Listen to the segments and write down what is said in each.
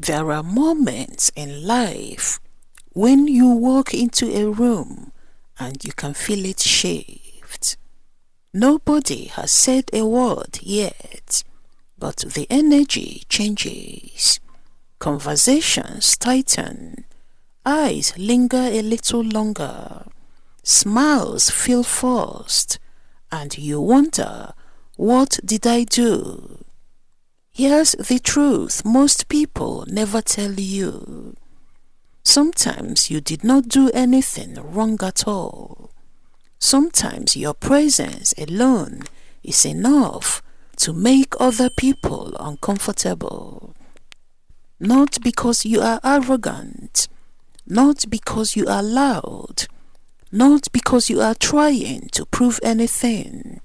There are moments in life when you walk into a room and you can feel it shift. Nobody has said a word yet, but the energy changes. Conversations tighten, eyes linger a little longer, smiles feel forced, and you wonder, what did I do? Here's the truth most people never tell you. Sometimes you did not do anything wrong at all. Sometimes your presence alone is enough to make other people uncomfortable. Not because you are arrogant, not because you are loud, not because you are trying to prove anything,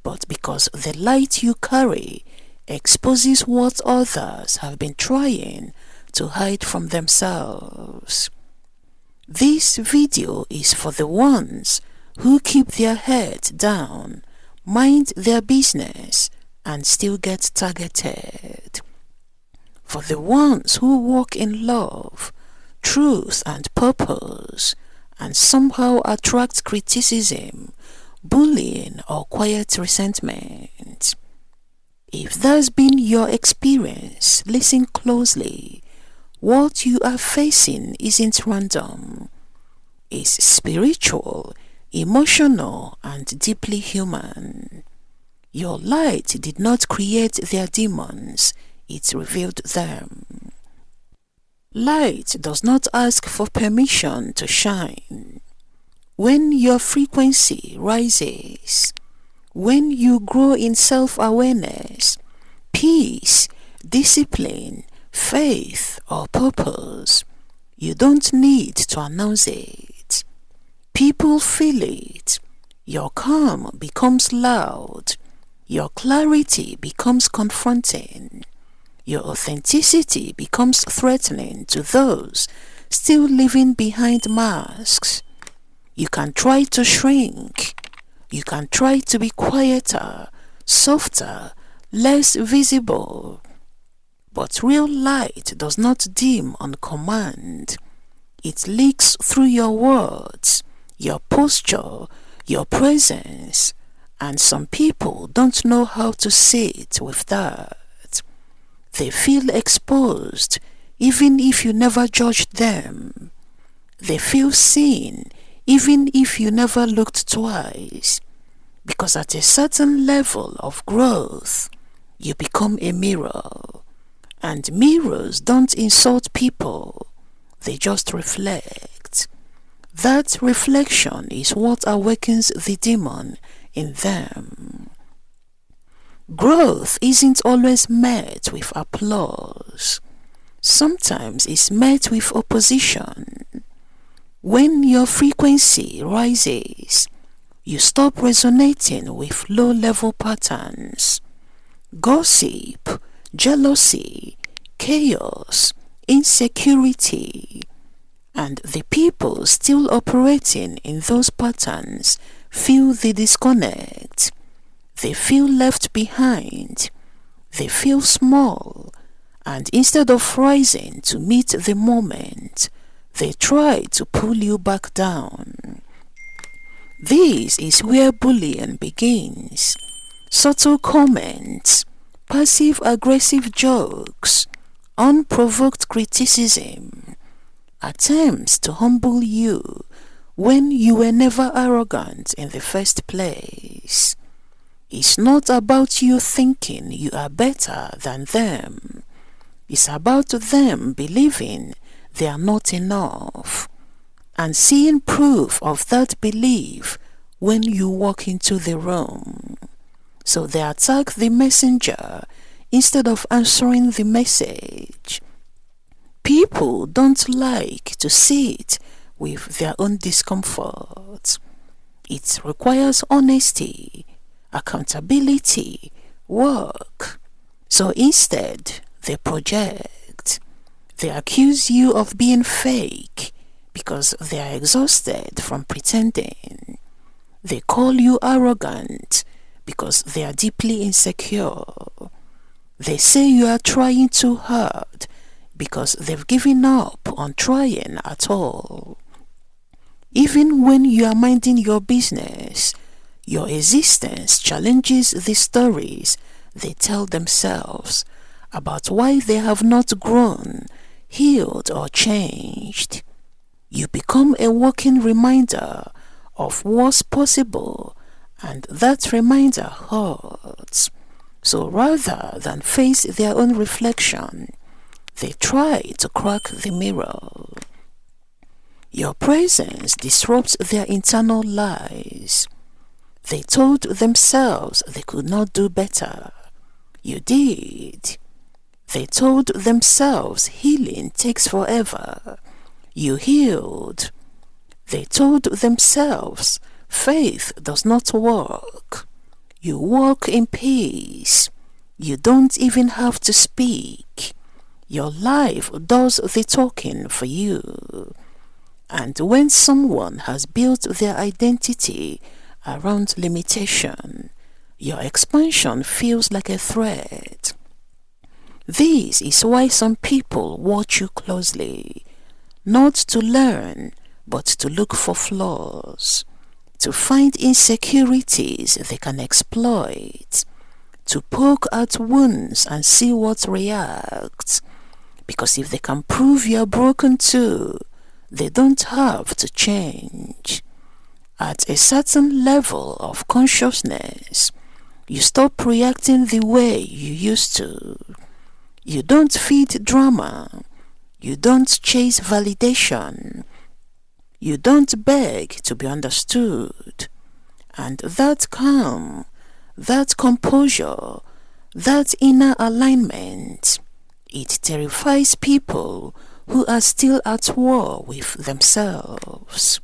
but because the light you carry exposes what others have been trying to hide from themselves. This video is for the ones who keep their head down, mind their business, and still get targeted. For the ones who walk in love, truth, and purpose, and somehow attract criticism, bullying, or quiet resentment. If that's been your experience, listen closely. What you are facing isn't random. It's spiritual, emotional, and deeply human. Your light did not create their demons, it revealed them. Light does not ask for permission to shine. When your frequency rises, when you grow in self-awareness, peace, discipline, faith, or purpose, you don't need to announce it. People feel it. Your calm becomes loud. Your clarity becomes confronting. Your authenticity becomes threatening to those still living behind masks. You can try to shrink. You can try to be quieter, softer, less visible. But real light does not dim on command. It leaks through your words, your posture, your presence, and some people don't know how to sit with that. They feel exposed even if you never judged them. They feel seen even if you never looked twice. Because at a certain level of growth, you become a mirror. And mirrors don't insult people, they just reflect. That reflection is what awakens the demon in them. Growth isn't always met with applause. Sometimes it's met with opposition. When your frequency rises, you stop resonating with low-level patterns. Gossip, jealousy, chaos, insecurity, and the people still operating in those patterns feel the disconnect. They feel left behind. They feel small, and instead of rising to meet the moment, they try to pull you back down. This is where bullying begins. Subtle comments, passive-aggressive jokes, unprovoked criticism, attempts to humble you when you were never arrogant in the first place. It's not about you thinking you are better than them. It's about them believing they are not enough, and seeing proof of that belief when you walk into the room. So they attack the messenger instead of answering the message. People don't like to sit with their own discomfort. It requires honesty, accountability, work. So instead, they project. They accuse you of being fake because they are exhausted from pretending. They call you arrogant because they are deeply insecure. They say you are trying too hard, because they've given up on trying at all. Even when you are minding your business, your existence challenges the stories they tell themselves about why they have not grown, healed, or changed. You become a walking reminder of what's possible, and that reminder hurts. So rather than face their own reflection, they try to crack the mirror. Your presence disrupts their internal lies. They told themselves they could not do better. You did. They told themselves healing takes forever. You healed. They told themselves faith does not work. You walk in peace. You don't even have to speak. Your life does the talking for you. And when someone has built their identity around limitation, your expansion feels like a threat. This is why some people watch you closely, not to learn, but to look for flaws, to find insecurities they can exploit, to poke at wounds and see what reacts. Because if they can prove you're broken too, they don't have to change. At a certain level of consciousness, you stop reacting the way you used to. You don't feed drama. You don't chase validation. You don't beg to be understood. And that calm, that composure, that inner alignment, it terrifies people who are still at war with themselves.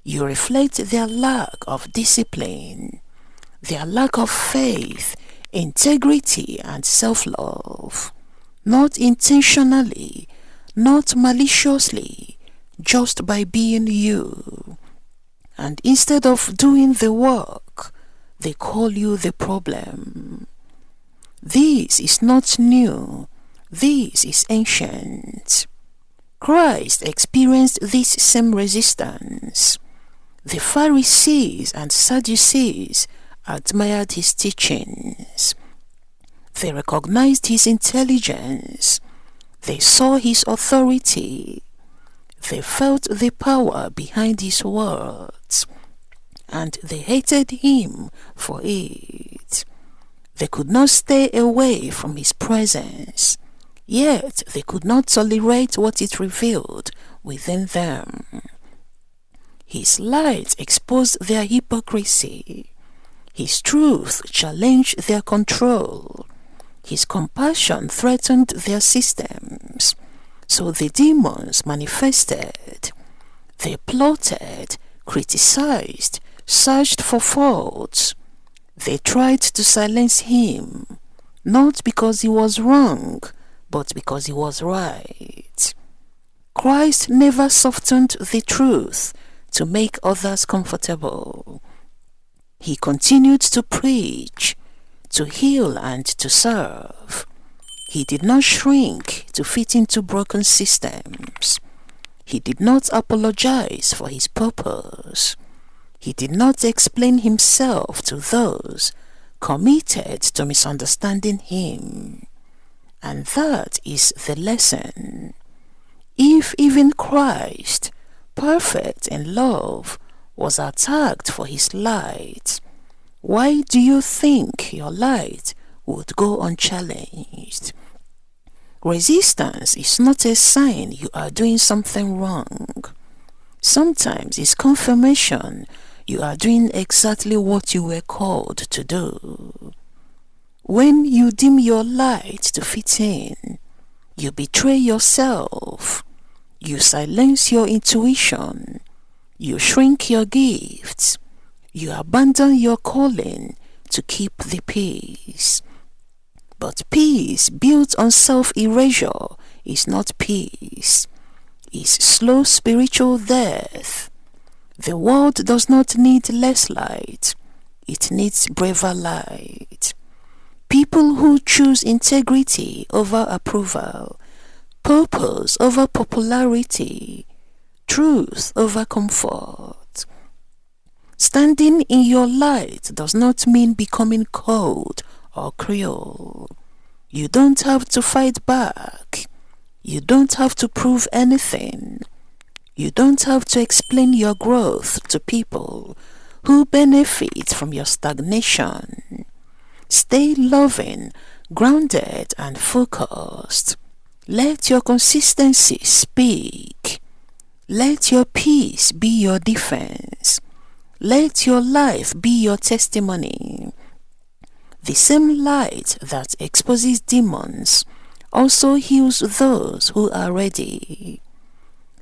You reflect their lack of discipline, their lack of faith, integrity, and self-love. Not intentionally, not maliciously, just by being you. And instead of doing the work, they call you the problem. This is not new. This is ancient. Christ experienced this same resistance. The Pharisees and Sadducees admired his teachings. They recognized his intelligence. They saw his authority. They felt the power behind his words, and they hated him for it. They could not stay away from his presence, yet they could not tolerate what it revealed within them. His light exposed their hypocrisy. His truth challenged their control. His compassion threatened their systems. So the demons manifested. They plotted, criticized, searched for faults. They tried to silence him, not because he was wrong, but because he was right. Christ never softened the truth to make others comfortable. He continued to preach, to heal, and to serve. He did not shrink to fit into broken systems. He did not apologize for his purpose. He did not explain himself to those committed to misunderstanding him. And that is the lesson. If even Christ, perfect in love, was attacked for his light, why do you think your light would go unchallenged? Resistance is not a sign you are doing something wrong. Sometimes it's confirmation you are doing exactly what you were called to do. When you dim your light to fit in, you betray yourself. You silence your intuition. You shrink your gifts. You abandon your calling to keep the peace. But peace built on self-erasure is not peace. It's slow spiritual death. The world does not need less light. It needs braver light. People who choose integrity over approval, purpose over popularity, truth over comfort. Standing in your light does not mean becoming cold or cruel. You don't have to fight back. You don't have to prove anything. You don't have to explain your growth to people who benefit from your stagnation. Stay loving, grounded, and focused. Let your consistency speak. Let your peace be your defense. Let your life be your testimony. The same light that exposes demons also heals those who are ready.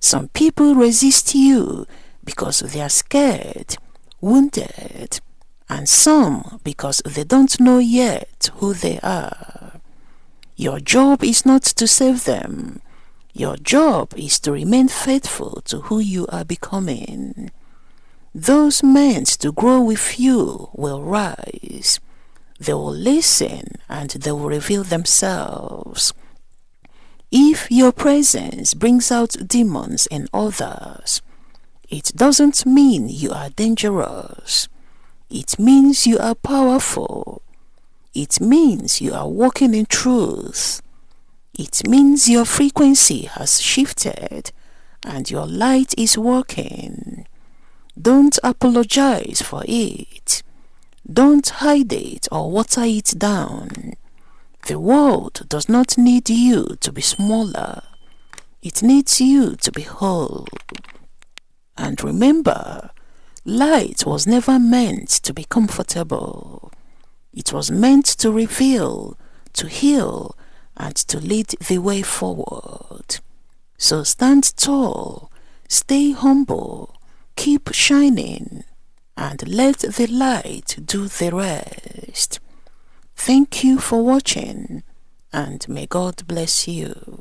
Some people resist you because they are scared, wounded, and some because they don't know yet who they are. Your job is not to save them. Your job is to remain faithful to who you are becoming. Those meant to grow with you will rise. They will listen and they will reveal themselves. If your presence brings out demons in others, it doesn't mean you are dangerous. It means you are powerful. It means you are walking in truth. It means your frequency has shifted and your light is working. Don't apologize for it. Don't hide it or water it down. The world does not need you to be smaller. It needs you to be whole. And remember, light was never meant to be comfortable. It was meant to reveal, to heal, and to lead the way forward. So stand tall, stay humble, keep shining, and let the light do the rest. Thank you for watching, and may God bless you.